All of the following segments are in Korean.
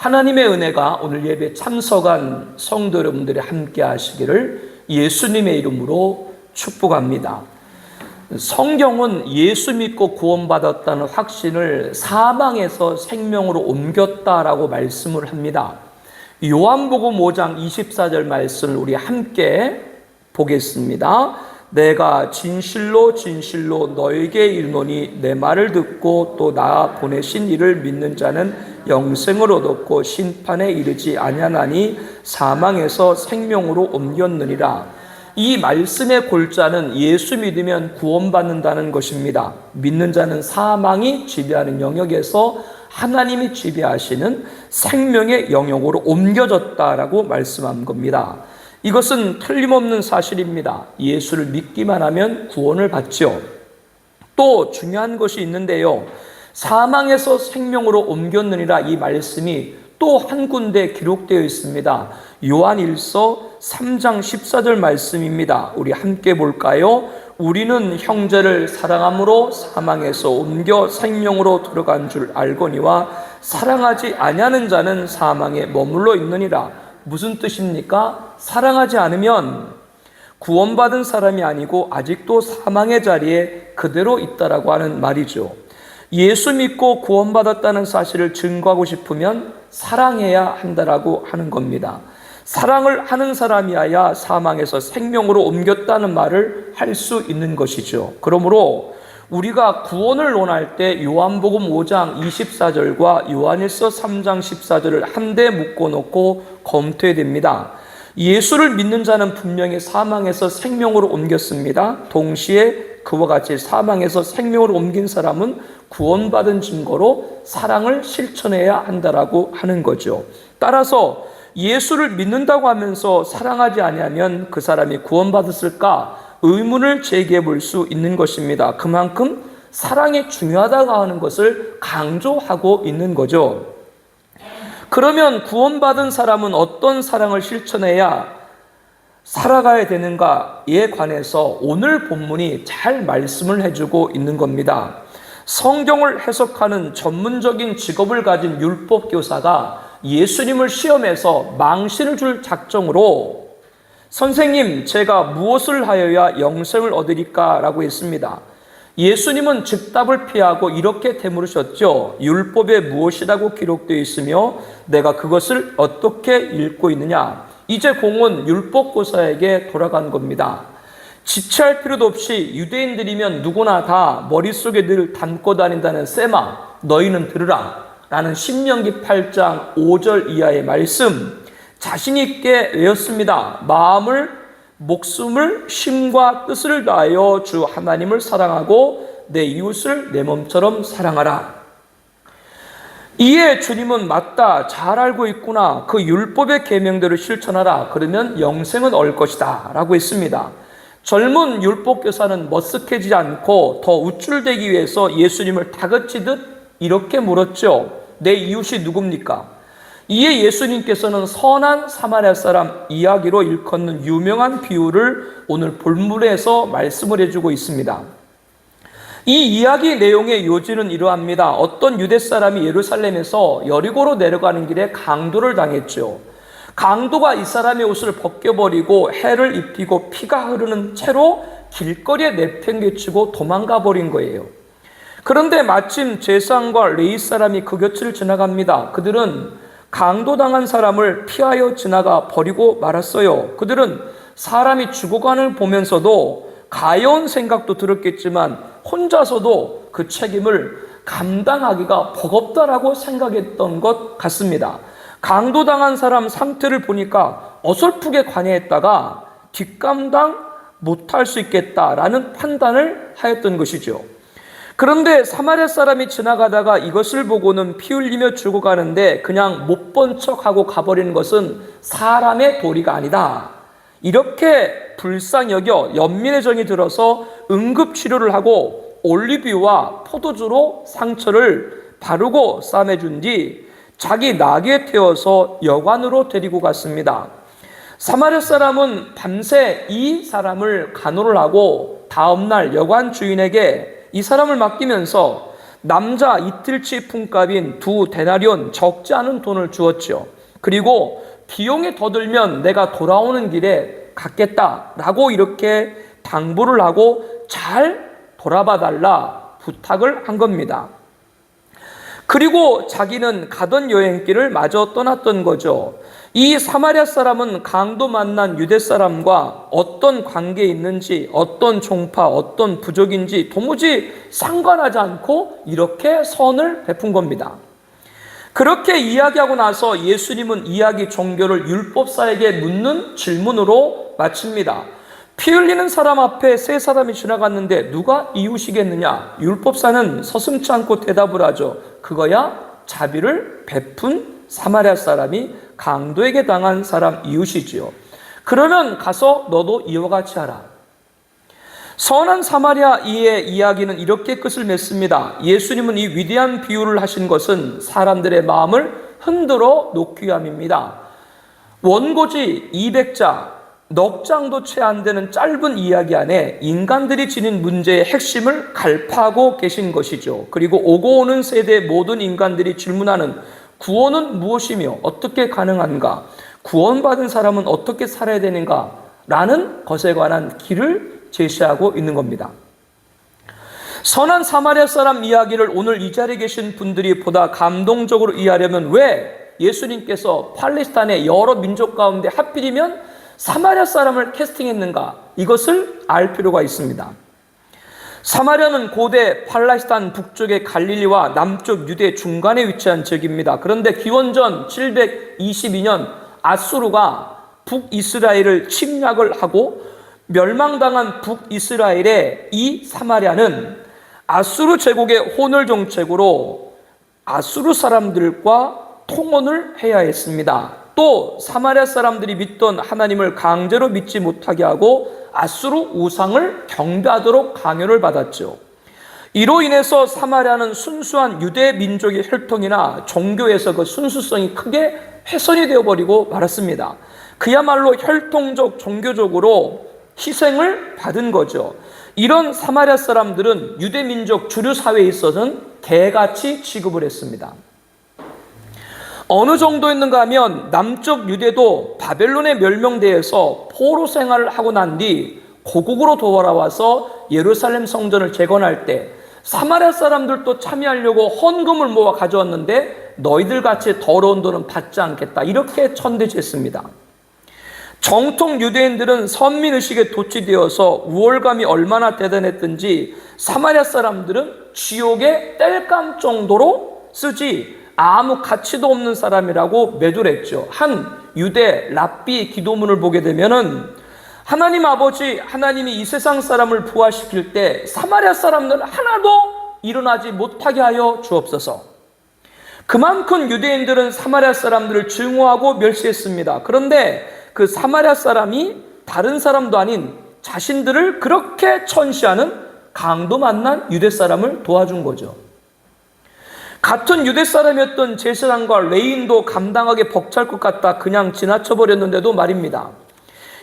하나님의 은혜가 오늘 예배 참석한 성도 여러분들이 함께 하시기를 예수님의 이름으로 축복합니다. 성경은 예수 믿고 구원받았다는 확신을 사망에서 생명으로 옮겼다라고 말씀을 합니다. 요한복음 5장 24절 말씀을 우리 함께 보겠습니다. 내가 진실로 진실로 너에게 이르노니 내 말을 듣고 또 나 보내신 이를 믿는 자는 영생을 얻었고 심판에 이르지 아니하나니 사망에서 생명으로 옮겼느니라. 이 말씀의 골자는 예수 믿으면 구원받는다는 것입니다. 믿는 자는 사망이 지배하는 영역에서 하나님이 지배하시는 생명의 영역으로 옮겨졌다라고 말씀한 겁니다. 이것은 틀림없는 사실입니다. 예수를 믿기만 하면 구원을 받죠. 또 중요한 것이 있는데요. 사망에서 생명으로 옮겼느니라 이 말씀이 또 한 군데 기록되어 있습니다. 요한일서 3장 14절 말씀입니다. 우리 함께 볼까요? 우리는 형제를 사랑함으로 사망에서 옮겨 생명으로 들어간 줄 알거니와 사랑하지 아니하는 자는 사망에 머물러 있느니라. 무슨 뜻입니까? 사랑하지 않으면 구원받은 사람이 아니고 아직도 사망의 자리에 그대로 있다라고 하는 말이죠. 예수 믿고 구원받았다는 사실을 증거하고 싶으면 사랑해야 한다라고 하는 겁니다. 사랑을 하는 사람이어야 사망에서 생명으로 옮겼다는 말을 할 수 있는 것이죠. 그러므로 우리가 구원을 논할 때 요한복음 5장 24절과 요한일서 3장 14절을 한데 묶어놓고 검토해야 됩니다. 예수를 믿는 자는 분명히 사망에서 생명으로 옮겼습니다. 동시에 그와 같이 사망에서 생명으로 옮긴 사람은 구원받은 증거로 사랑을 실천해야 한다라고 하는 거죠. 따라서 예수를 믿는다고 하면서 사랑하지 아니하면 그 사람이 구원받았을까? 의문을 제기해 볼 수 있는 것입니다. 그만큼 사랑이 중요하다고 하는 것을 강조하고 있는 거죠. 그러면 구원받은 사람은 어떤 사랑을 실천해야 살아가야 되는가에 관해서 오늘 본문이 잘 말씀을 해주고 있는 겁니다. 성경을 해석하는 전문적인 직업을 가진 율법교사가 예수님을 시험해서 망신을 줄 작정으로 선생님, 제가 무엇을 하여야 영생을 얻으리까? 라고 했습니다. 예수님은 즉답을 피하고 이렇게 되물으셨죠. 율법에 무엇이라고 기록되어 있으며 내가 그것을 어떻게 읽고 있느냐? 이제 공은 율법교사에게 돌아간 겁니다. 지체할 필요도 없이 유대인들이면 누구나 다 머릿속에 늘 담고 다닌다는 세마, 너희는 들으라 라는 신명기 8장 5절 이하의 말씀 자신 있게 외웠습니다. 마음을, 목숨을, 힘과 뜻을 다하여 주 하나님을 사랑하고 내 이웃을 내 몸처럼 사랑하라. 이에 주님은 맞다, 잘 알고 있구나, 그 율법의 계명대로 실천하라, 그러면 영생은 얻을 것이다 라고 했습니다. 젊은 율법교사는 머쓱해지지 않고 더 우쭐대기 위해서 예수님을 다그치듯 이렇게 물었죠. 내 이웃이 누굽니까? 이에 예수님께서는 선한 사마리아 사람 이야기로 일컫는 유명한 비유를 오늘 본문에서 말씀을 해주고 있습니다. 이 이야기 내용의 요지는 이러합니다. 어떤 유대 사람이 예루살렘에서 여리고로 내려가는 길에 강도를 당했죠. 강도가 이 사람의 옷을 벗겨버리고 해를 입히고 피가 흐르는 채로 길거리에 내팽개치고 도망가 버린 거예요. 그런데 마침 제사장과 레위 사람이 그 곁을 지나갑니다. 그들은 강도당한 사람을 피하여 지나가 버리고 말았어요. 그들은 사람이 죽어가는 보면서도 가여운 생각도 들었겠지만 혼자서도 그 책임을 감당하기가 버겁다라고 생각했던 것 같습니다. 강도당한 사람 상태를 보니까 어설프게 관여했다가 뒷감당 못할 수 있겠다라는 판단을 하였던 것이죠. 그런데 사마리아 사람이 지나가다가 이것을 보고는 피 흘리며 죽어가는데 그냥 못 본 척하고 가버리는 것은 사람의 도리가 아니다. 이렇게 불쌍히 여겨 연민의 정이 들어서 응급치료를 하고 올리브유와 포도주로 상처를 바르고 싸매준 뒤 자기 나귀에 태워서 여관으로 데리고 갔습니다. 사마리아 사람은 밤새 이 사람을 간호를 하고 다음날 여관 주인에게 이 사람을 맡기면서 남자 이틀치 품값인 2데나리온 적지 않은 돈을 주었죠. 그리고 비용이 더 들면 내가 돌아오는 길에 갚겠다라고 이렇게 당부를 하고 잘 돌아봐 달라 부탁을 한 겁니다. 그리고 자기는 가던 여행길을 마저 떠났던 거죠. 이 사마리아 사람은 강도 만난 유대 사람과 어떤 관계에 있는지, 어떤 종파, 어떤 부족인지 도무지 상관하지 않고 이렇게 선을 베푼 겁니다. 그렇게 이야기하고 나서 예수님은 이야기 종교를 율법사에게 묻는 질문으로 마칩니다. 피 흘리는 사람 앞에 세 사람이 지나갔는데 누가 이웃이겠느냐? 율법사는 서슴지 않고 대답을 하죠. 그거야 자비를 베푼 사마리아 사람이 강도에게 당한 사람 이웃이지요. 그러면 가서 너도 이와 같이 하라. 선한 사마리아 이의 이야기는 이렇게 끝을 맺습니다. 예수님은 이 위대한 비유를 하신 것은 사람들의 마음을 흔들어 놓기 위함입니다. 원고지 200자, 넉 장도 채 안 되는 짧은 이야기 안에 인간들이 지닌 문제의 핵심을 갈파하고 계신 것이죠. 그리고 오고 오는 세대의 모든 인간들이 질문하는 구원은 무엇이며 어떻게 가능한가? 구원받은 사람은 어떻게 살아야 되는가? 라는 것에 관한 길을 제시하고 있는 겁니다. 선한 사마리아 사람 이야기를 오늘 이 자리에 계신 분들이 보다 감동적으로 이해하려면 왜 예수님께서 팔레스타인의 여러 민족 가운데 하필이면 사마리아 사람을 캐스팅했는가? 이것을 알 필요가 있습니다. 사마리아는 고대 팔레스타인 북쪽의 갈릴리와 남쪽 유대 중간에 위치한 지역입니다. 그런데 기원전 722년 아수르가 북이스라엘을 침략을 하고 멸망당한 북이스라엘의 이 사마리아는 아수르 제국의 혼혈 정책으로 아수르 사람들과 통혼을 해야 했습니다. 또 사마리아 사람들이 믿던 하나님을 강제로 믿지 못하게 하고 아수르 우상을 경배하도록 강요를 받았죠. 이로 인해서 사마리아는 순수한 유대 민족의 혈통이나 종교에서 그 순수성이 크게 훼손이 되어버리고 말았습니다. 그야말로 혈통적 종교적으로 희생을 받은 거죠. 이런 사마리아 사람들은 유대 민족 주류 사회에 있어서는 개같이 취급을 했습니다. 어느 정도였는가 하면 남쪽 유대도 바벨론의 멸망대에서 포로 생활을 하고 난 뒤 고국으로 돌아와서 예루살렘 성전을 재건할 때 사마리아 사람들도 참여하려고 헌금을 모아 가져왔는데 너희들 같이 더러운 돈은 받지 않겠다 이렇게 천대했습니다. 정통 유대인들은 선민의식에 도취되어서 우월감이 얼마나 대단했든지 사마리아 사람들은 지옥의 땔감 정도로 쓰지 아무 가치도 없는 사람이라고 매도를 했죠. 한 유대 랍비 기도문을 보게 되면은 하나님 아버지 하나님이 이 세상 사람을 부활시킬 때 사마리아 사람들은 하나도 일어나지 못하게 하여 주옵소서. 그만큼 유대인들은 사마리아 사람들을 증오하고 멸시했습니다. 그런데 그 사마리아 사람이 다른 사람도 아닌 자신들을 그렇게 천시하는 강도 만난 유대 사람을 도와준 거죠. 같은 유대 사람이었던 제사장과 레위인도 감당하기 벅찰 것 같다 그냥 지나쳐버렸는데도 말입니다.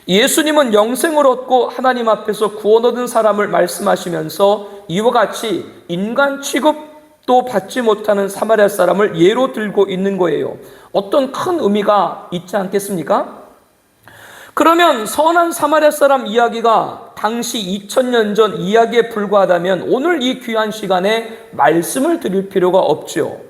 예수님은 영생을 얻고 하나님 앞에서 구원 얻은 사람을 말씀하시면서 이와 같이 인간 취급도 받지 못하는 사마리아 사람을 예로 들고 있는 거예요. 어떤 큰 의미가 있지 않겠습니까? 그러면 선한 사마리아 사람 이야기가 당시 2000년 전 이야기에 불과하다면 오늘 이 귀한 시간에 말씀을 드릴 필요가 없죠.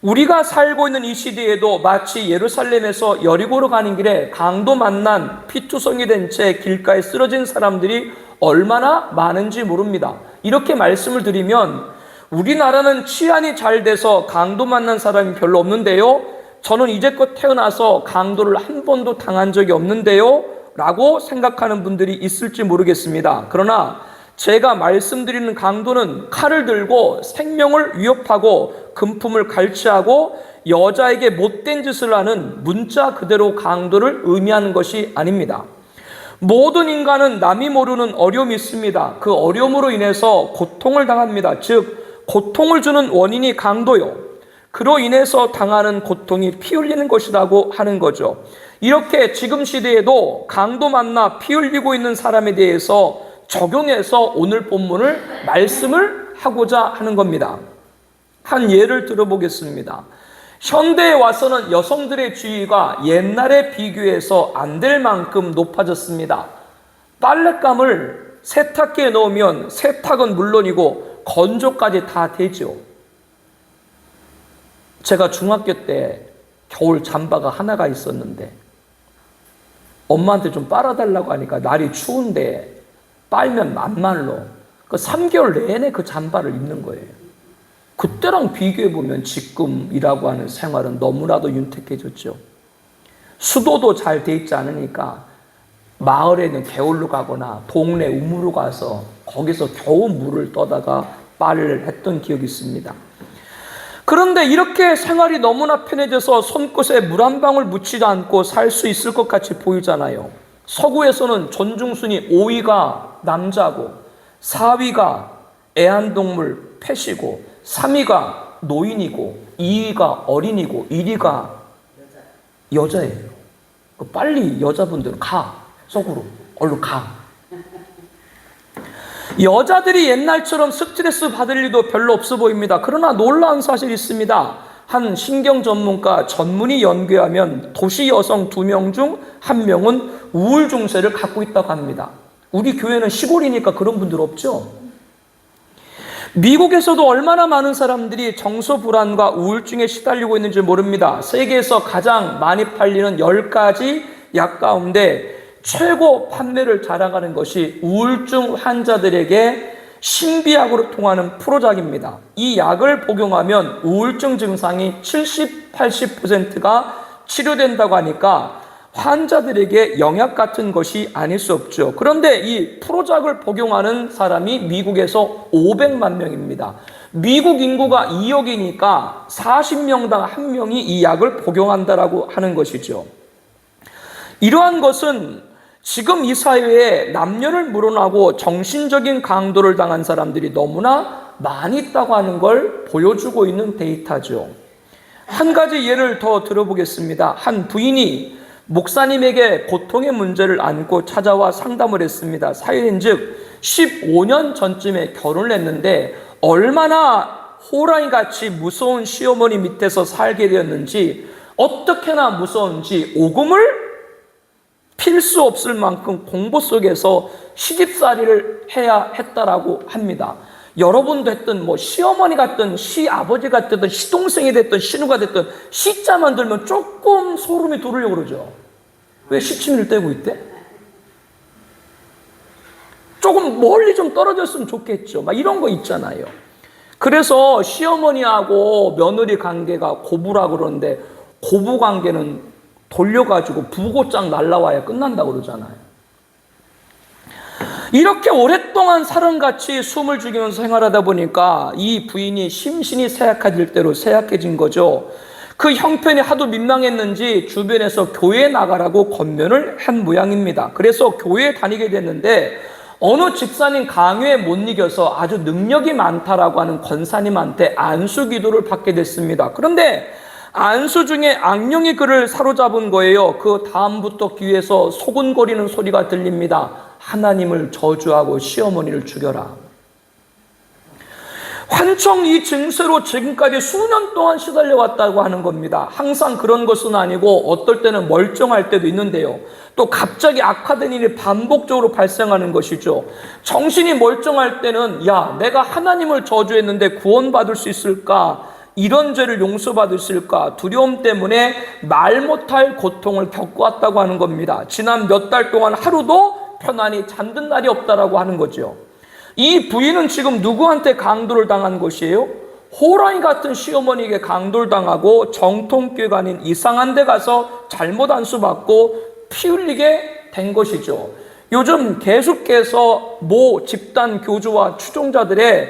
우리가 살고 있는 이 시대에도 마치 예루살렘에서 여리고로 가는 길에 강도 만난 피투성이 된 채 길가에 쓰러진 사람들이 얼마나 많은지 모릅니다. 이렇게 말씀을 드리면 우리나라는 치안이 잘 돼서 강도 만난 사람이 별로 없는데요. 저는 이제껏 태어나서 강도를 한 번도 당한 적이 없는데요. 라고 생각하는 분들이 있을지 모르겠습니다. 그러나 제가 말씀드리는 강도는 칼을 들고 생명을 위협하고 금품을 갈취하고 여자에게 못된 짓을 하는 문자 그대로 강도를 의미하는 것이 아닙니다. 모든 인간은 남이 모르는 어려움이 있습니다. 그 어려움으로 인해서 고통을 당합니다. 즉 고통을 주는 원인이 강도요. 그로 인해서 당하는 고통이 피 흘리는 것이라고 하는 거죠. 이렇게 지금 시대에도 강도 만나 피 흘리고 있는 사람에 대해서 적용해서 오늘 본문을 말씀을 하고자 하는 겁니다. 한 예를 들어보겠습니다. 현대에 와서는 여성들의 지위가 옛날에 비교해서 안 될 만큼 높아졌습니다. 빨랫감을 세탁기에 넣으면 세탁은 물론이고 건조까지 다 되죠. 제가 중학교 때 겨울 잠바가 하나가 있었는데 엄마한테 좀 빨아달라고 하니까 날이 추운데 빨면 안 말로. 그 3개월 내내 그 잠바를 입는 거예요. 그때랑 비교해보면 지금이라고 하는 생활은 너무나도 윤택해졌죠. 수도도 잘 돼 있지 않으니까 마을에는 개울로 가거나 동네 우물로 가서 거기서 겨우 물을 떠다가 빨래를 했던 기억이 있습니다. 그런데 이렇게 생활이 너무나 편해져서 손끝에 물 한 방울 묻히지 않고 살 수 있을 것 같이 보이잖아요. 서구에서는 존중순위 5위가 남자고 4위가 애완동물 펫이고 3위가 노인이고 2위가 어린이고 1위가 여자예요. 빨리 여자분들은 가. 속으로 얼른 가. 여자들이 옛날처럼 스트레스 받을 일도 별로 없어 보입니다. 그러나 놀라운 사실이 있습니다. 한 신경 전문가 전문의 연구하면 도시 여성 2명 중 1명은 우울 증세를 갖고 있다고 합니다. 우리 교회는 시골이니까 그런 분들 없죠? 미국에서도 얼마나 많은 사람들이 정서 불안과 우울증에 시달리고 있는지 모릅니다. 세계에서 가장 많이 팔리는 10가지 약 가운데 최고 판매를 자랑하는 것이 우울증 환자들에게 신비약으로 통하는 프로작입니다. 이 약을 복용하면 우울증 증상이 70, 80%가 치료된다고 하니까 환자들에게 영약 같은 것이 아닐 수 없죠. 그런데 이 프로작을 복용하는 사람이 미국에서 500만 명입니다. 미국 인구가 2억이니까 40명당 1명이 이 약을 복용한다라고 하는 것이죠. 이러한 것은 지금 이 사회에 남녀를 물어나고 정신적인 강도를 당한 사람들이 너무나 많이 있다고 하는 걸 보여주고 있는 데이터죠. 한 가지 예를 더 들어보겠습니다. 한 부인이 목사님에게 고통의 문제를 안고 찾아와 상담을 했습니다. 사연인즉 15년 전쯤에 결혼을 했는데 얼마나 호랑이같이 무서운 시어머니 밑에서 살게 되었는지, 어떻게나 무서운지 오금을 필 수 없을 만큼 공부 속에서 시집살이를 해야 했다라고 합니다. 여러분도 했던 시어머니 같든 시아버지 같든 시동생이 됐든 시누가 됐든 시자만 들면 조금 소름이 돋으려고 그러죠. 왜 시치미를 떼고 있대? 조금 멀리 좀 떨어졌으면 좋겠죠. 막 이런 거 있잖아요. 그래서 시어머니하고 며느리 관계가 고부라고 그러는데 고부 관계는 돌려가지고 부고장 날라와야 끝난다고 그러잖아요. 이렇게 오랫동안 사람같이 숨을 죽이면서 생활하다 보니까 이 부인이 심신이 쇠약해질 대로 쇠약해진 거죠. 그 형편이 하도 민망했는지 주변에서 교회에 나가라고 권면을 한 모양입니다. 그래서 교회에 다니게 됐는데 어느 집사님 강요에 못 이겨서 아주 능력이 많다라고 하는 권사님한테 안수 기도를 받게 됐습니다. 그런데 안수 중에 악령이 그를 사로잡은 거예요. 그 다음부터 귀에서 소근거리는 소리가 들립니다. 하나님을 저주하고 시어머니를 죽여라. 환청 이 증세로 지금까지 수년 동안 시달려왔다고 하는 겁니다. 항상 그런 것은 아니고 어떨 때는 멀쩡할 때도 있는데요. 또 갑자기 악화된 일이 반복적으로 발생하는 것이죠. 정신이 멀쩡할 때는 야, 내가 하나님을 저주했는데 구원받을 수 있을까? 이런 죄를 용서받을 수 있을까? 두려움 때문에 말 못할 고통을 겪어왔다고 하는 겁니다. 지난 몇 달 동안 하루도 편안히 잠든 날이 없다라고 하는 거죠. 이 부인은 지금 누구한테 강도를 당한 것이에요? 호랑이 같은 시어머니에게 강도를 당하고 정통교회가 아닌 이상한 데 가서 잘못 안수받고 피 흘리게 된 것이죠. 요즘 계속해서 모 집단 교주와 추종자들의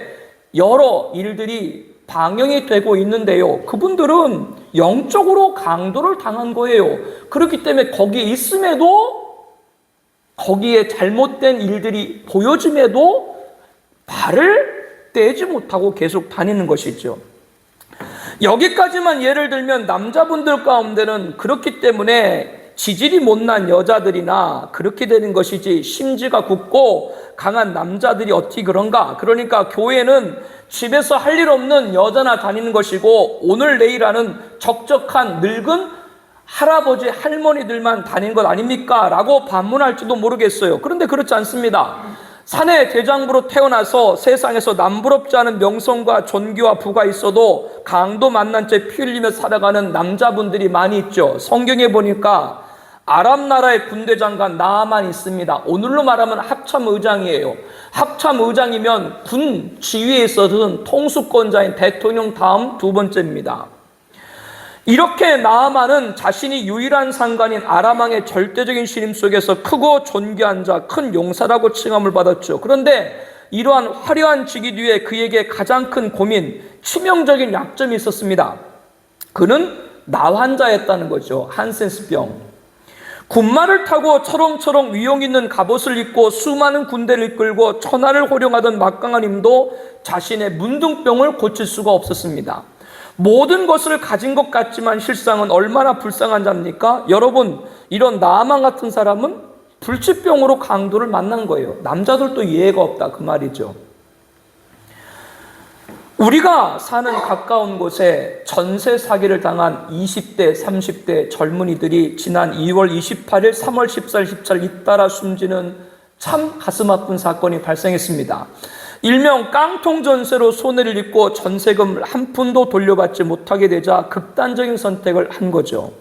여러 일들이 방영이 되고 있는데요. 그분들은 영적으로 강도를 당한 거예요. 그렇기 때문에 거기에 있음에도, 거기에 잘못된 일들이 보여짐에도 발을 떼지 못하고 계속 다니는 것이죠. 여기까지만 예를 들면 남자분들 가운데는 그렇기 때문에 지질이 못난 여자들이나 그렇게 되는 것이지, 심지가 굳고 강한 남자들이 어떻게 그런가? 그러니까 교회는 집에서 할 일 없는 여자나 다니는 것이고 오늘 내일 하는 적적한 늙은 할아버지 할머니들만 다니는 것 아닙니까? 라고 반문할지도 모르겠어요. 그런데 그렇지 않습니다. 사내 대장부로 태어나서 세상에서 남부럽지 않은 명성과 존귀와 부가 있어도 강도 만난 채 피 흘리며 살아가는 남자분들이 많이 있죠. 성경에 보니까 아람 나라의 군대 장관 나아만 있습니다. 오늘로 말하면 합참의장이에요. 합참의장이면 군 지휘에 있어서는 통수권자인 대통령 다음 두 번째입니다. 이렇게 나아만은 자신이 유일한 상관인 아람 왕의 절대적인 신임 속에서 크고 존귀한 자, 큰 용사라고 칭함을 받았죠. 그런데 이러한 화려한 직위 뒤에 그에게 가장 큰 고민, 치명적인 약점이 있었습니다. 그는 나환자였다는 거죠. 한센스병. 군마를 타고 처렁처렁 위용 있는 갑옷을 입고 수많은 군대를 이끌고 천하를 호령하던 막강한 힘도 자신의 문둥병을 고칠 수가 없었습니다. 모든 것을 가진 것 같지만 실상은 얼마나 불쌍한 자입니까? 여러분, 이런 나아만 같은 사람은 불치병으로 강도를 만난 거예요. 남자들도 예외가 없다 그 말이죠. 우리가 사는 가까운 곳에 전세 사기를 당한 20대, 30대 젊은이들이 지난 2월 28일, 3월 14일, 14일 잇따라 숨지는 참 가슴 아픈 사건이 발생했습니다. 일명 깡통 전세로 손해를 입고 전세금을 한 푼도 돌려받지 못하게 되자 극단적인 선택을 한 거죠.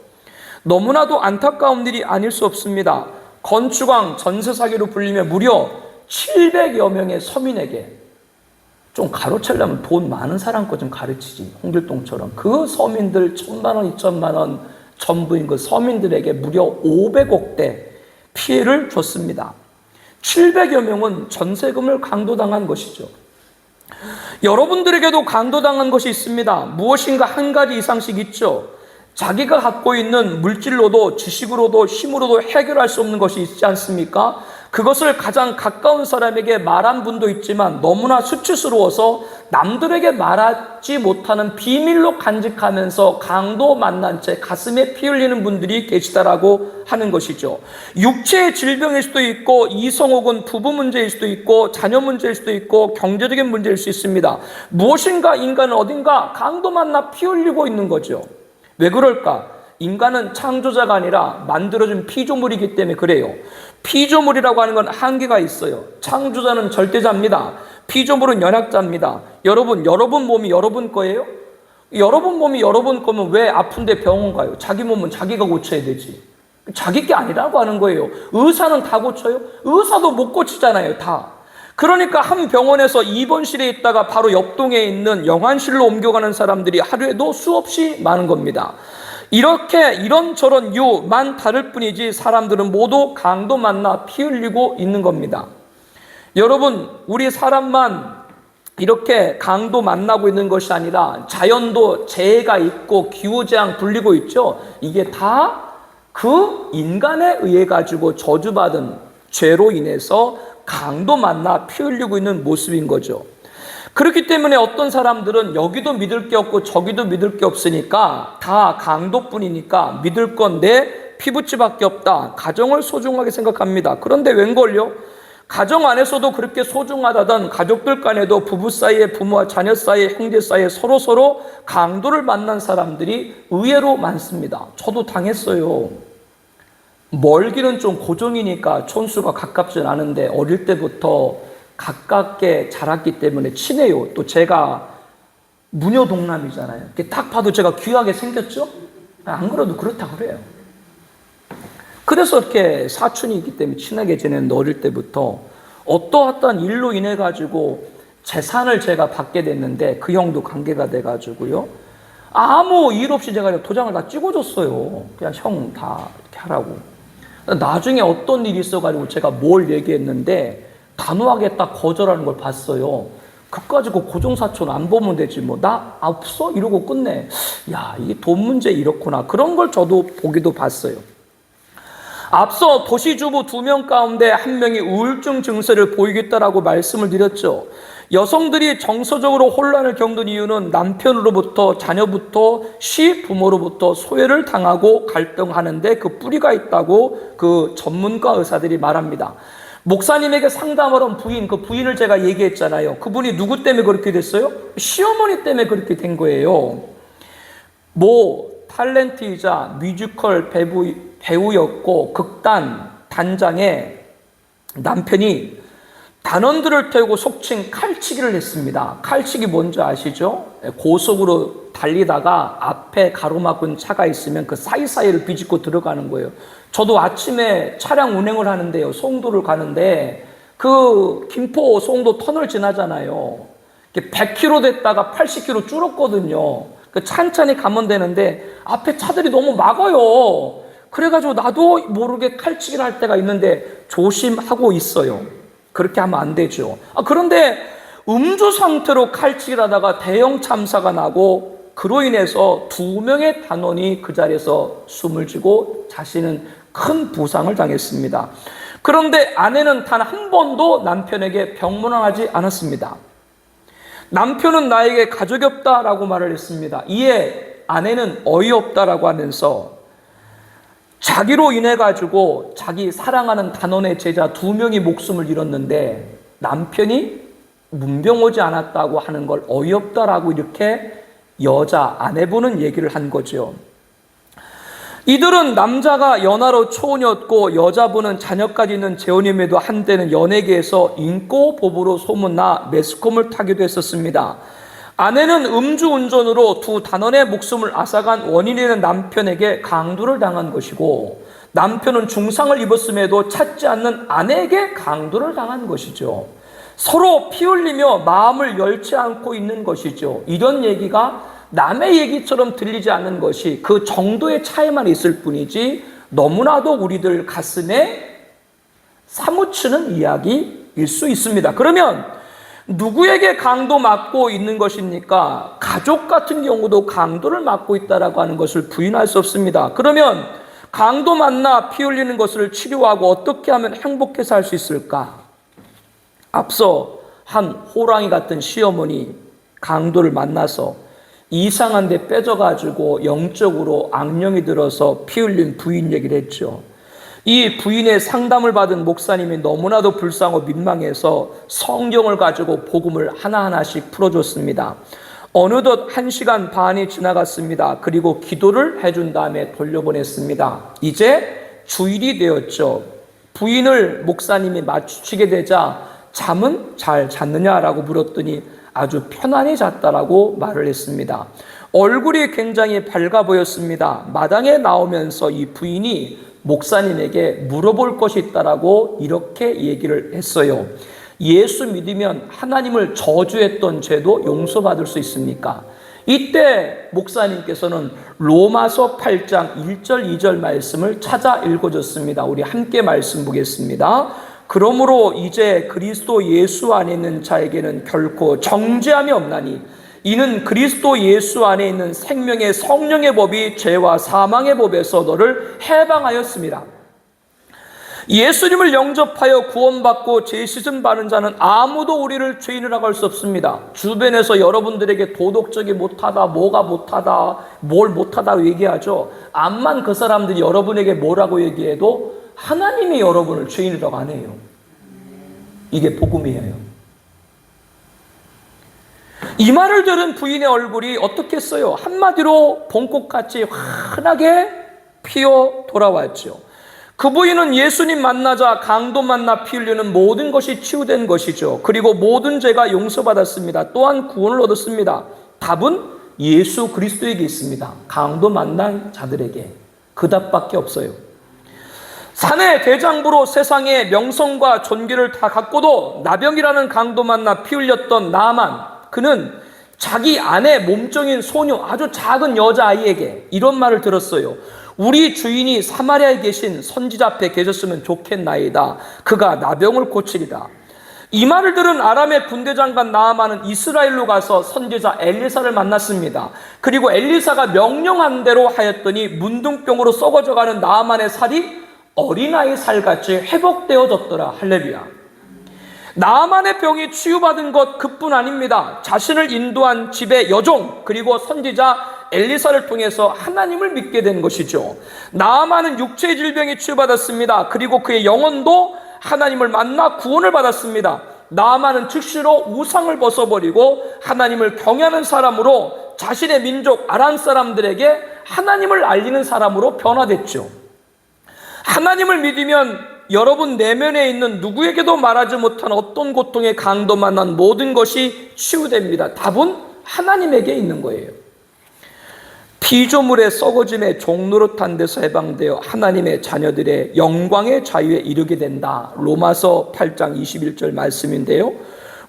너무나도 안타까운 일이 아닐 수 없습니다. 건축왕 전세 사기로 불리며 무려 700여 명의 서민에게, 좀 가로채려면 돈 많은 사람 거 좀 가르치지, 홍길동처럼 그 서민들 1,000만 원, 2,000만 원 전부인 그 서민들에게 무려 500억대 피해를 줬습니다. 700여 명은 전세금을 강도당한 것이죠. 여러분들에게도 강도당한 것이 있습니다. 무엇인가 한 가지 이상씩 있죠. 자기가 갖고 있는 물질로도 지식으로도 힘으로도 해결할 수 없는 것이 있지 않습니까? 그것을 가장 가까운 사람에게 말한 분도 있지만 너무나 수치스러워서 남들에게 말하지 못하는 비밀로 간직하면서 강도 만난 채 가슴에 피 흘리는 분들이 계시다라고 하는 것이죠. 육체의 질병일 수도 있고 이성 혹은 부부 문제일 수도 있고 자녀 문제일 수도 있고 경제적인 문제일 수 있습니다. 무엇인가 인간은 어딘가 강도 만나 피 흘리고 있는 거죠. 왜 그럴까? 인간은 창조자가 아니라 만들어진 피조물이기 때문에 그래요. 피조물이라고 하는 건 한계가 있어요. 창조자는 절대자입니다. 피조물은 연약자입니다. 여러분 몸이 여러분 거예요? 여러분 몸이 여러분 거면 왜 아픈데 병원 가요? 자기 몸은 자기가 고쳐야 되지. 자기 게 아니라고 하는 거예요. 의사는 다 고쳐요? 의사도 못 고치잖아요, 다. 그러니까 한 병원에서 입원실에 있다가 바로 옆동에 있는 영안실로 옮겨가는 사람들이 하루에도 수없이 많은 겁니다. 이렇게 이런저런 유만 다를 뿐이지 사람들은 모두 강도 만나 피 흘리고 있는 겁니다. 여러분, 우리 사람만 이렇게 강도 만나고 있는 것이 아니라 자연도 재해가 있고 기후재앙 불리고 있죠. 이게 다 그 인간에 의해 가지고 저주받은 죄로 인해서 강도 만나 피 흘리고 있는 모습인 거죠. 그렇기 때문에 어떤 사람들은 여기도 믿을 게 없고 저기도 믿을 게 없으니까 다 강도뿐이니까 믿을 건 내 피부치밖에 없다. 가정을 소중하게 생각합니다. 그런데 웬걸요? 가정 안에서도 그렇게 소중하다던 가족들 간에도 부부 사이에, 부모와 자녀 사이에, 형제 사이에 서로 강도를 만난 사람들이 의외로 많습니다. 저도 당했어요. 멀기는 좀 고종이니까 촌수가 가깝진 않은데 어릴 때부터 가깝게 자랐기 때문에 친해요. 또 제가 무녀동남이잖아요. 딱 봐도 제가 귀하게 생겼죠? 안 그래도 그렇다고 그래요. 그래서 이렇게 사촌이 있기 때문에 친하게 지내는데 어릴 때부터 어떠한 일로 인해 가지고 재산을 제가 받게 됐는데 그 형도 관계가 돼 가지고요. 아무 일 없이 제가 도장을 다 찍어줬어요. 그냥 형 다 이렇게 하라고. 나중에 어떤 일이 있어가지고 제가 뭘 얘기했는데 단호하게 딱 거절하는 걸 봤어요. 그까지 그 고종사촌 안 보면 되지 뭐 나 없어? 이러고 끝내. 야, 이게 돈 문제 이렇구나. 그런 걸 저도 보기도 봤어요. 앞서 도시주부 2명 가운데 1명이 우울증 증세를 보이겠다라고 말씀을 드렸죠. 여성들이 정서적으로 혼란을 겪는 이유는 남편으로부터, 자녀부터, 시부모로부터 소외를 당하고 갈등하는데 그 뿌리가 있다고 그 전문가 의사들이 말합니다. 목사님에게 상담을 한 부인, 그 부인을 제가 얘기했잖아요. 그분이 누구 때문에 그렇게 됐어요? 시어머니 때문에 그렇게 된 거예요. 탤런트이자 뮤지컬 배우였고 극단 단장의 남편이 단원들을 태우고 속칭 칼치기를 했습니다. 칼치기 뭔지 아시죠? 고속으로 달리다가 앞에 가로막은 차가 있으면 그 사이사이를 비집고 들어가는 거예요. 저도 아침에 차량 운행을 하는데요, 송도를 가는데 그 김포 송도 터널 지나잖아요. 100km 됐다가 80km 줄었거든요. 찬찬히 가면 되는데 앞에 차들이 너무 막아요. 그래가지고 나도 모르게 칼치기를 할 때가 있는데 조심하고 있어요. 그렇게 하면 안 되죠. 그런데 음주 상태로 칼치기를 하다가 대형 참사가 나고 그로 인해서 2명의 단원이 그 자리에서 숨을 쉬고 자신은 큰 부상을 당했습니다. 그런데 아내는 단 한 번도 남편에게 병문안하지 않았습니다. 남편은 나에게 가족이 없다라고 말을 했습니다. 이에 아내는 어이없다라고 하면서 자기로 인해 가지고 자기 사랑하는 단원의 제자 2명이 목숨을 잃었는데 남편이 문병 오지 않았다고 하는 걸 어이없다라고 이렇게 여자 아내분은 얘기를 한 거죠. 이들은 남자가 연하로 초혼이었고 여자분은 자녀까지 있는 재혼임에도 한때는 연예계에서 인고 보부로 소문나 매스컴을 타기도 했었습니다. 아내는 음주운전으로 2 단원의 목숨을 앗아간 원인인 남편에게 강도를 당한 것이고 남편은 중상을 입었음에도 찾지 않는 아내에게 강도를 당한 것이죠. 서로 피 흘리며 마음을 열지 않고 있는 것이죠. 이런 얘기가 남의 얘기처럼 들리지 않는 것이 그 정도의 차이만 있을 뿐이지 너무나도 우리들 가슴에 사무치는 이야기일 수 있습니다. 그러면 누구에게 강도 맞고 있는 것입니까? 가족 같은 경우도 강도를 맞고 있다라고 하는 것을 부인할 수 없습니다. 그러면 강도 만나 피 흘리는 것을 치료하고 어떻게 하면 행복해 살 수 있을까? 앞서 한 호랑이 같은 시어머니 강도를 만나서 이상한 데 빼져가지고 영적으로 악령이 들어서 피 흘린 부인 얘기를 했죠. 이 부인의 상담을 받은 목사님이 너무나도 불쌍하고 민망해서 성경을 가지고 복음을 하나하나씩 풀어줬습니다. 어느덧 1시간 반이 지나갔습니다. 그리고 기도를 해준 다음에 돌려보냈습니다. 이제 주일이 되었죠. 부인을 목사님이 마주치게 되자 잠은 잘 잤느냐라고 물었더니 아주 편안히 잤다라고 말을 했습니다. 얼굴이 굉장히 밝아 보였습니다. 마당에 나오면서 이 부인이 목사님에게 물어볼 것이 있다라고 이렇게 얘기를 했어요. 예수 믿으면 하나님을 저주했던 죄도 용서받을 수 있습니까? 이때 목사님께서는 로마서 8장 1절 2절 말씀을 찾아 읽어줬습니다. 우리 함께 말씀 보겠습니다. 그러므로 이제 그리스도 예수 안에 있는 자에게는 결코 정죄함이 없나니 이는 그리스도 예수 안에 있는 생명의 성령의 법이 죄와 사망의 법에서 너를 해방하였습니다. 예수님을 영접하여 구원받고 죄 씻음 받은 자는 아무도 우리를 죄인이라고 할 수 없습니다. 주변에서 여러분들에게 도덕적이 못하다, 뭐가 못하다, 뭘 못하다고 얘기하죠. 암만 그 사람들이 여러분에게 뭐라고 얘기해도 하나님이 여러분을 죄인이라고 안 해요. 이게 복음이에요. 이 말을 들은 부인의 얼굴이 어떻겠어요? 한마디로 봄꽃같이 환하게 피어 돌아왔죠. 그 부인은 예수님 만나자 강도 만나 피 흘리는 모든 것이 치유된 것이죠. 그리고 모든 죄가 용서받았습니다. 또한 구원을 얻었습니다. 답은 예수 그리스도에게 있습니다. 강도 만난 자들에게. 그 답밖에 없어요. 사내 대장부로 세상의 명성과 존귀를 다 갖고도 나병이라는 강도 만나 피 흘렸던 나아만, 그는 자기 아내 몸종인 소녀, 아주 작은 여자아이에게 이런 말을 들었어요. 우리 주인이 사마리아에 계신 선지자 앞에 계셨으면 좋겠나이다. 그가 나병을 고치리다. 이 말을 들은 아람의 군대장관 나아만은 이스라엘로 가서 선지자 엘리사를 만났습니다. 그리고 엘리사가 명령한 대로 하였더니 문둥병으로 썩어져가는 나아만의 살이 어린아이 살같이 회복되어졌더라. 할렐루야. 나아만의 병이 치유받은 것 그뿐 아닙니다. 자신을 인도한 집의 여종 그리고 선지자 엘리사를 통해서 하나님을 믿게 된 것이죠. 나아만은 육체의 질병이 치유받았습니다. 그리고 그의 영혼도 하나님을 만나 구원을 받았습니다. 나아만은 즉시로 우상을 벗어버리고 하나님을 경외하는 사람으로 자신의 민족 아람 사람들에게 하나님을 알리는 사람으로 변화됐죠. 하나님을 믿으면 여러분 내면에 있는 누구에게도 말하지 못한 어떤 고통의 강도 만난 모든 것이 치유됩니다. 답은 하나님에게 있는 거예요. 피조물의 썩어짐의 종노릇한 데서 해방되어 하나님의 자녀들의 영광의 자유에 이르게 된다. 로마서 8장 21절 말씀인데요.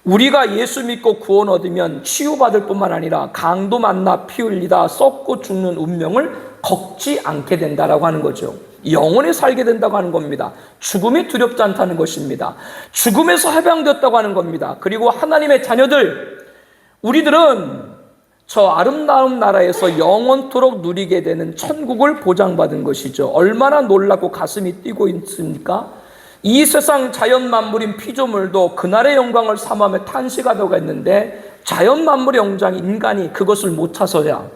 우리가 예수 믿고 구원 얻으면 치유받을 뿐만 아니라 강도 만나 피 흘리다 썩고 죽는 운명을 걷지 않게 된다라고 하는 거죠. 영원히 살게 된다고 하는 겁니다. 죽음이 두렵지 않다는 것입니다. 죽음에서 해방되었다고 하는 겁니다. 그리고 하나님의 자녀들, 우리들은 저 아름다운 나라에서 영원토록 누리게 되는 천국을 보장받은 것이죠. 얼마나 놀랍고 가슴이 뛰고 있습니까? 이 세상 자연 만물인 피조물도 그날의 영광을 삼하며 탄식하다고 했는데 자연 만물의 영장 인간이 그것을 못 찾아서야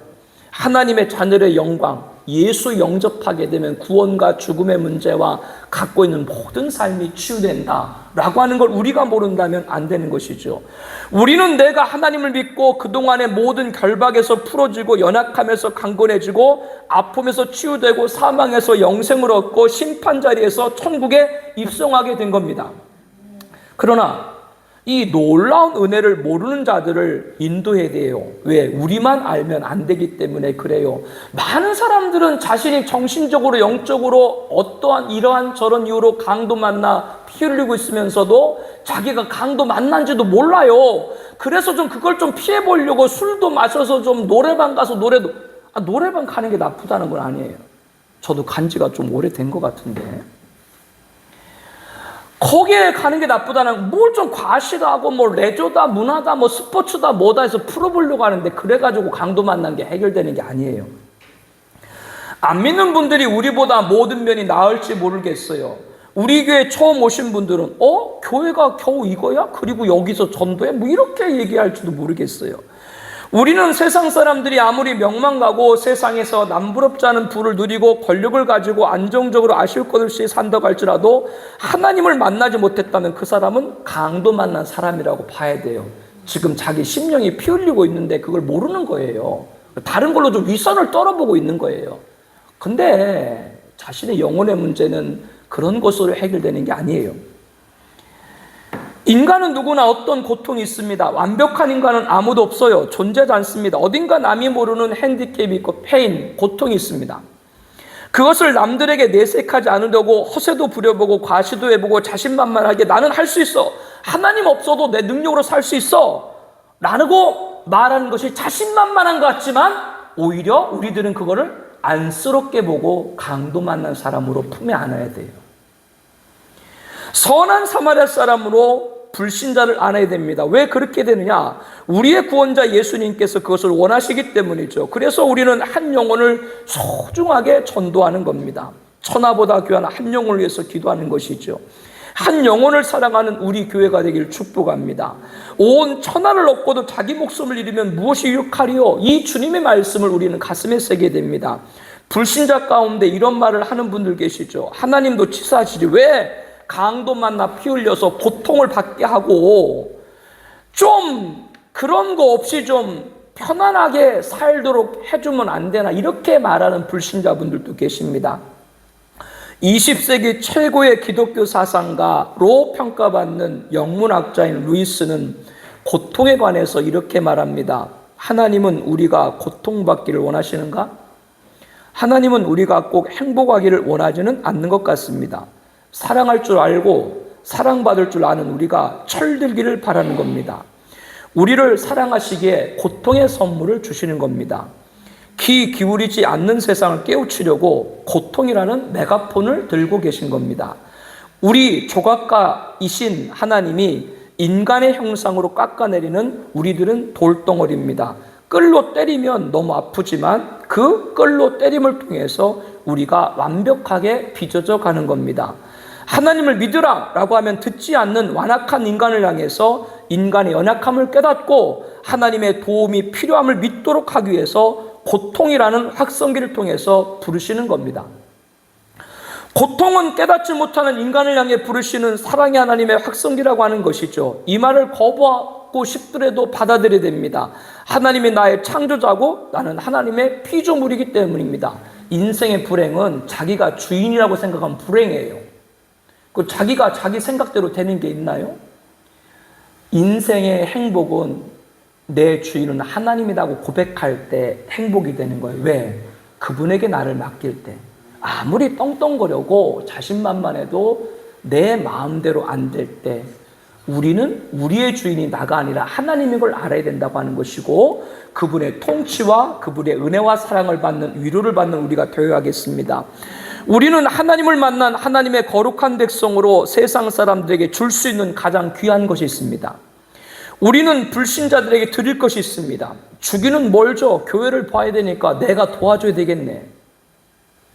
하나님의 자녀의 영광, 예수 영접하게 되면 구원과 죽음의 문제와 갖고 있는 모든 삶이 치유된다라고 하는 걸 우리가 모른다면 안 되는 것이죠. 우리는 내가 하나님을 믿고 그동안의 모든 결박에서 풀어지고 연약함에서 강건해지고 아픔에서 치유되고 사망에서 영생을 얻고 심판 자리에서 천국에 입성하게 된 겁니다. 그러나 이 놀라운 은혜를 모르는 자들을 인도해야 돼요. 왜? 우리만 알면 안 되기 때문에 그래요. 많은 사람들은 자신이 정신적으로 영적으로 어떠한 이러한 저런 이유로 강도 만나 피 흘리고 있으면서도 자기가 강도 만난지도 몰라요. 그래서 좀 그걸 좀 피해 보려고 술도 마셔서 좀 노래방 가서 노래방 가는 게 나쁘다는 건 아니에요. 저도 간 지가 좀 오래된 것 같은데 거기에 가는 게 나쁘다는, 뭘 좀 과시하고 뭐 레저다 문화다 뭐 스포츠다 뭐다 해서 풀어보려고 하는데 그래가지고 강도 만난 게 해결되는 게 아니에요. 안 믿는 분들이 우리보다 모든 면이 나을지 모르겠어요. 우리 교회 처음 오신 분들은 교회가 겨우 이거야? 그리고 여기서 전도해? 뭐 이렇게 얘기할지도 모르겠어요. 우리는 세상 사람들이 아무리 명망가고 세상에서 남부럽지 않은 부를 누리고 권력을 가지고 안정적으로 아쉬울 것 없이 산다고 할지라도 하나님을 만나지 못했다면 그 사람은 강도 만난 사람이라고 봐야 돼요. 지금 자기 심령이 피 흘리고 있는데 그걸 모르는 거예요. 다른 걸로 좀 위선을 떨어보고 있는 거예요. 근데 자신의 영혼의 문제는 그런 것으로 해결되는 게 아니에요. 인간은 누구나 어떤 고통이 있습니다. 완벽한 인간은 아무도 없어요. 존재하지 않습니다. 어딘가 남이 모르는 핸디캡이 있고 페인, 고통이 있습니다. 그것을 남들에게 내색하지 않으려고 허세도 부려보고 과시도 해보고 자신만만하게 나는 할 수 있어. 하나님 없어도 내 능력으로 살 수 있어. 라고 말하는 것이 자신만만한 것 같지만 오히려 우리들은 그거를 안쓰럽게 보고 강도 만난 사람으로 품에 안아야 돼요. 선한 사마리아 사람으로 불신자를 안아야 됩니다. 왜 그렇게 되느냐? 우리의 구원자 예수님께서 그것을 원하시기 때문이죠. 그래서 우리는 한 영혼을 소중하게 전도하는 겁니다. 천하보다 귀한 한 영혼을 위해서 기도하는 것이죠. 한 영혼을 사랑하는 우리 교회가 되길 축복합니다. 온 천하를 얻고도 자기 목숨을 잃으면 무엇이 유익하리요? 이 주님의 말씀을 우리는 가슴에 새게 됩니다. 불신자 가운데 이런 말을 하는 분들 계시죠. 하나님도 치사하시지 왜 강도 만나 피 흘려서 고통을 받게 하고 좀 그런 거 없이 좀 편안하게 살도록 해주면 안 되나, 이렇게 말하는 불신자분들도 계십니다. 20세기 최고의 기독교 사상가로 평가받는 영문학자인 루이스는 고통에 관해서 이렇게 말합니다. 하나님은 우리가 고통받기를 원하시는가? 하나님은 우리가 꼭 행복하기를 원하지는 않는 것 같습니다. 사랑할 줄 알고 사랑받을 줄 아는 우리가 철들기를 바라는 겁니다. 우리를 사랑하시기에 고통의 선물을 주시는 겁니다. 귀 기울이지 않는 세상을 깨우치려고 고통이라는 메가폰을 들고 계신 겁니다. 우리 조각가이신 하나님이 인간의 형상으로 깎아내리는 우리들은 돌덩어리입니다. 끌로 때리면 너무 아프지만 그 끌로 때림을 통해서 우리가 완벽하게 빚어져 가는 겁니다. 하나님을 믿으라 라고 하면 듣지 않는 완악한 인간을 향해서 인간의 연약함을 깨닫고 하나님의 도움이 필요함을 믿도록 하기 위해서 고통이라는 확성기를 통해서 부르시는 겁니다. 고통은 깨닫지 못하는 인간을 향해 부르시는 사랑의 하나님의 확성기라고 하는 것이죠. 이 말을 거부하고 싶더라도 받아들여야 됩니다. 하나님이 나의 창조자고 나는 하나님의 피조물이기 때문입니다. 인생의 불행은 자기가 주인이라고 생각하면 불행이에요. 그 자기가 자기 생각대로 되는 게 있나요? 인생의 행복은 내 주인은 하나님이라고 고백할 때 행복이 되는 거예요. 왜? 그분에게 나를 맡길 때. 아무리 떵떵거려고 자신만만해도 내 마음대로 안 될 때 우리는 우리의 주인이 나가 아니라 하나님인 걸 알아야 된다고 하는 것이고, 그분의 통치와 그분의 은혜와 사랑을 받는, 위로를 받는 우리가 되어야겠습니다. 우리는 하나님을 만난 하나님의 거룩한 백성으로 세상 사람들에게 줄 수 있는 가장 귀한 것이 있습니다. 우리는 불신자들에게 드릴 것이 있습니다. 주기는 뭘 줘? 교회를 봐야 되니까 내가 도와줘야 되겠네.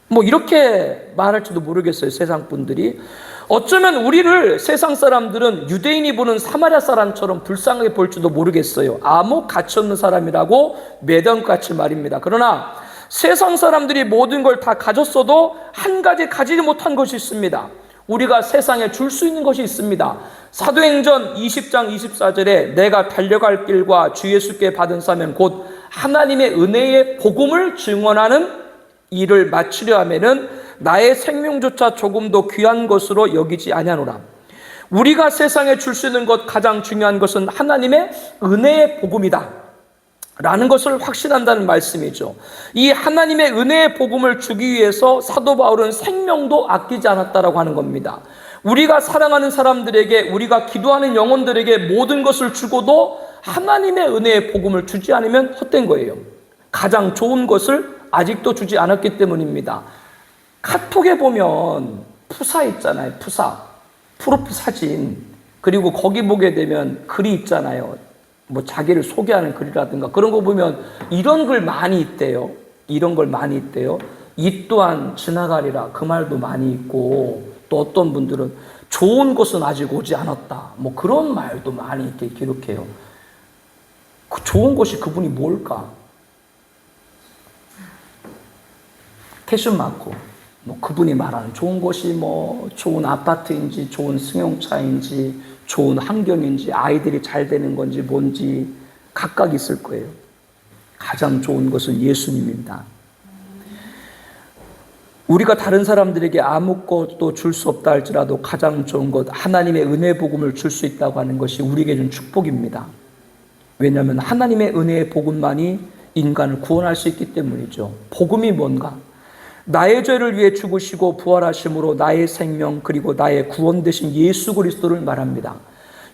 뭐 이렇게 말할지도 모르겠어요, 세상 분들이. 어쩌면 우리를 세상 사람들은 유대인이 보는 사마리아 사람처럼 불쌍하게 볼지도 모르겠어요. 아무 가치 없는 사람이라고 매던같이 말입니다. 그러나 세상 사람들이 모든 걸 다 가졌어도 한 가지 가지지 못한 것이 있습니다. 우리가 세상에 줄 수 있는 것이 있습니다. 사도행전 20장 24절에 내가 달려갈 길과 주 예수께 받은 사명 곧 하나님의 은혜의 복음을 증언하는 일을 마치려 하면은 나의 생명조차 조금도 귀한 것으로 여기지 아니하노라. 우리가 세상에 줄 수 있는 것 가장 중요한 것은 하나님의 은혜의 복음이다 라는 것을 확신한다는 말씀이죠. 이 하나님의 은혜의 복음을 주기 위해서 사도 바울은 생명도 아끼지 않았다라고 하는 겁니다. 우리가 사랑하는 사람들에게, 우리가 기도하는 영혼들에게 모든 것을 주고도 하나님의 은혜의 복음을 주지 않으면 헛된 거예요. 가장 좋은 것을 아직도 주지 않았기 때문입니다. 카톡에 보면 푸사 있잖아요. 푸사, 프로필 사진, 그리고 거기 보게 되면 글이 있잖아요. 뭐 자기를 소개하는 글이라든가 그런 거 보면 이런 글 많이 있대요. 이런 걸 많이 있대요. 이 또한 지나가리라, 그 말도 많이 있고, 또 어떤 분들은 좋은 것은 아직 오지 않았다, 뭐 그런 말도 많이 이렇게 기록해요. 그 좋은 것이 그분이 뭘까? 캐션 마크, 뭐 그분이 말하는 좋은 것이 뭐 좋은 아파트인지 좋은 승용차인지 좋은 환경인지 아이들이 잘 되는 건지 뭔지 각각 있을 거예요. 가장 좋은 것은 예수님입니다. 우리가 다른 사람들에게 아무것도 줄 수 없다 할지라도 가장 좋은 것, 하나님의 은혜 복음을 줄 수 있다고 하는 것이 우리에게 준 축복입니다. 왜냐하면 하나님의 은혜의 복음만이 인간을 구원할 수 있기 때문이죠. 복음이 뭔가? 나의 죄를 위해 죽으시고 부활하심으로 나의 생명 그리고 나의 구원 되신 예수 그리스도를 말합니다.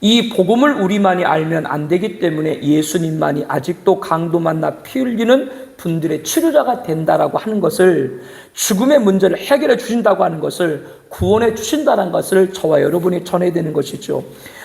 이 복음을 우리만이 알면 안 되기 때문에 예수님만이 아직도 강도 만나 피 흘리는 분들의 치료자가 된다라고 하는 것을, 죽음의 문제를 해결해 주신다고 하는 것을, 구원해 주신다는 것을 저와 여러분이 전해야 되는 것이죠.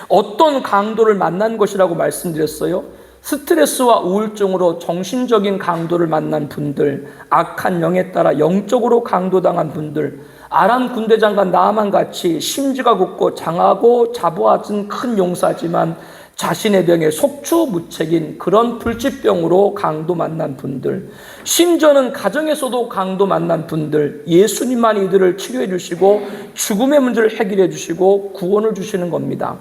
어떤 강도를 만난 것이라고 말씀드렸어요? 스트레스와 우울증으로 정신적인 강도를 만난 분들, 악한 영에 따라 영적으로 강도당한 분들, 아람 군대장과 나아만 같이 심지가 굳고 장하고 자부하신 큰 용사지만 자신의 병에 속추무책인 그런 불치병으로 강도 만난 분들, 심지어는 가정에서도 강도 만난 분들, 예수님만이 이들을 치료해 주시고 죽음의 문제를 해결해 주시고 구원을 주시는 겁니다.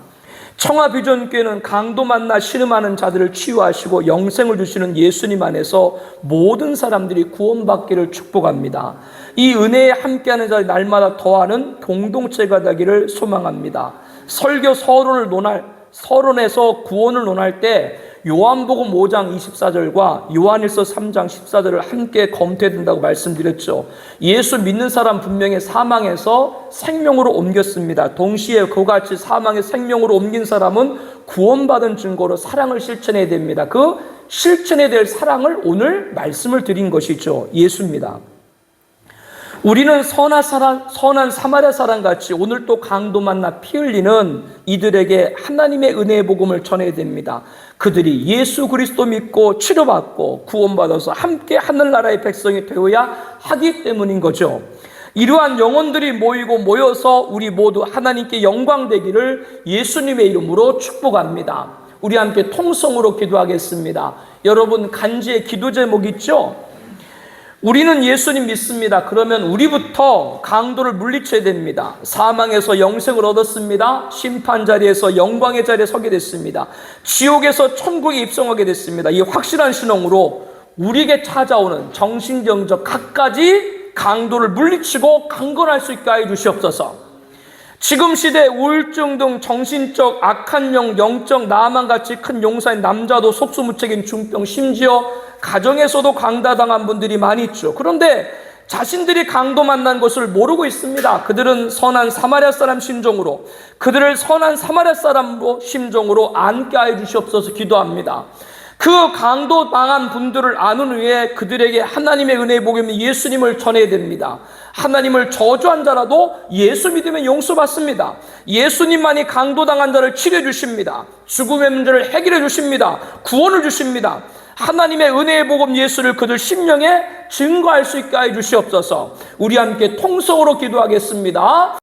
청아비전교회는 강도 만나 신음하는 자들을 치유하시고 영생을 주시는 예수님 안에서 모든 사람들이 구원받기를 축복합니다. 이 은혜에 함께하는 자들이 날마다 더하는 공동체가 되기를 소망합니다. 설교 서론에서 구원을 논할 때 요한복음 5장 24절과 요한일서 3장 14절을 함께 검토해야 된다고 말씀드렸죠. 예수 믿는 사람 분명히 사망에서 생명으로 옮겼습니다. 동시에 그와 같이 사망의 생명으로 옮긴 사람은 구원받은 증거로 사랑을 실천해야 됩니다. 그 실천해야 될 사랑을 오늘 말씀을 드린 것이죠. 예수입니다. 우리는 선한 사마리아 사람같이 오늘 또 강도 만나 피 흘리는 이들에게 하나님의 은혜의 복음을 전해야 됩니다. 그들이 예수 그리스도 믿고 치료받고 구원받아서 함께 하늘나라의 백성이 되어야 하기 때문인 거죠. 이러한 영혼들이 모여서 우리 모두 하나님께 영광 되기를 예수님의 이름으로 축복합니다. 우리 함께 통성으로 기도하겠습니다. 여러분 간지의 기도 제목 있죠? 우리는 예수님 믿습니다. 그러면 우리부터 강도를 물리쳐야 됩니다. 사망에서 영생을 얻었습니다. 심판 자리에서 영광의 자리에 서게 됐습니다. 지옥에서 천국에 입성하게 됐습니다. 이 확실한 신앙으로 우리에게 찾아오는 정신병적 갖가지 강도를 물리치고 강건할 수 있게 하여 주시옵소서. 지금 시대 우울증 등 정신적 악한 영적 나만같이 큰 용사인 남자도 속수무책인 중병, 심지어 가정에서도 강다당한 분들이 많이 있죠. 그런데 자신들이 강도 만난 것을 모르고 있습니다. 그들은 선한 사마리아 사람 심정으로, 그들을 선한 사마리아 사람으로 심정으로 안게 하여 주시옵소서 기도합니다. 그 강도 당한 분들을 아는 후에 그들에게 하나님의 은혜의 복음인 예수님을 전해야 됩니다. 하나님을 저주한 자라도 예수 믿으면 용서받습니다. 예수님만이 강도 당한 자를 치료해 주십니다. 죽음의 문제를 해결해 주십니다. 구원을 주십니다. 하나님의 은혜의 복음 예수를 그들 심령에 증거할 수 있게 하여 주시옵소서. 우리 함께 통성으로 기도하겠습니다.